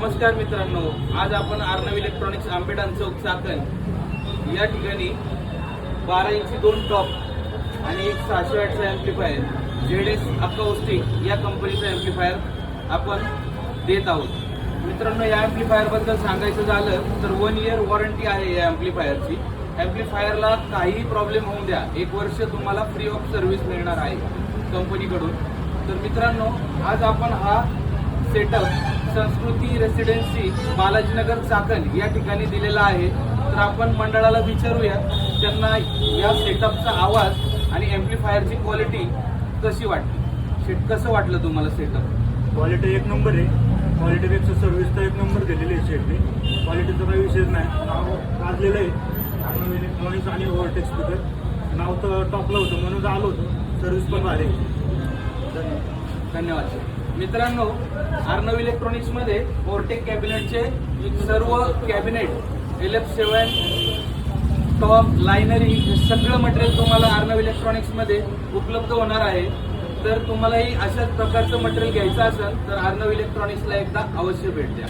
नमस्कार मित्रांनो, आज आपण अर्णव इलेक्ट्रॉनिक्स आंबेडकर चौक चाकण या ठिकाणी 12 इंची 2 टॉप आणि एक 600 वॅटचा एम्प्लिफायर ZS अकाउस्टिक या कंपनीचा एम्प्लिफायर आपण देत आहोत। मित्रांनो, या एम्प्लिफायर बद्दल सांगायचं झालं तर 1 इयर वॉरंटी आहे या एम्प्लिफायरची। एम्प्लिफायरला काहीही प्रॉब्लेम होऊ द्या, 1 वर्ष तुम्हाला फ्री ऑफ सर्व्हिस मिळणार आहे कंपनीकडून। तर मित्रांनो, आज आपण हा सेटअप संस्कृती रेसिडेन्सी बालाजीनगर चाकण या ठिकाणी दिलेला आहे। तर आपण मंडळाला विचारूया त्यांना या सेटअपचा आवाज आणि एम्प्लिफायरची क्वालिटी कशी वाटली। कसं वाटलं तुम्हाला सेटअप? क्वालिटी एक नंबर आहे। क्वालिटीपेक्षा सर्व्हिस तर एक नंबर दिलेली आहे शेटने। क्वालिटीचा काही विषयच नाही। नाव गाजलेलं आहे अर्णव इलेक्ट्रॉनिक्स आणि ओव्हरटेक स्पीकर। नाव तर टॉपला होतं म्हणून आलो होतो। सर्व्हिस पण भारी आहे। धन्यवाद मित्रांनो, अर्णव इलेक्ट्रॉनिक्स मध्ये ओव्हरटेक कॅबिनेटचे सर्व कॅबिनेट LF7 टॉप लायनरी हे सगळं मटेरियल तुम्हाला अर्णव इलेक्ट्रॉनिक्स मध्ये उपलब्ध होणार आहे। तर तुम्हालाही अशाच प्रकारचं मटेरियल घ्यायचं असेल तर अर्णव इलेक्ट्रॉनिक्सला एकदा अवश्य भेट द्या।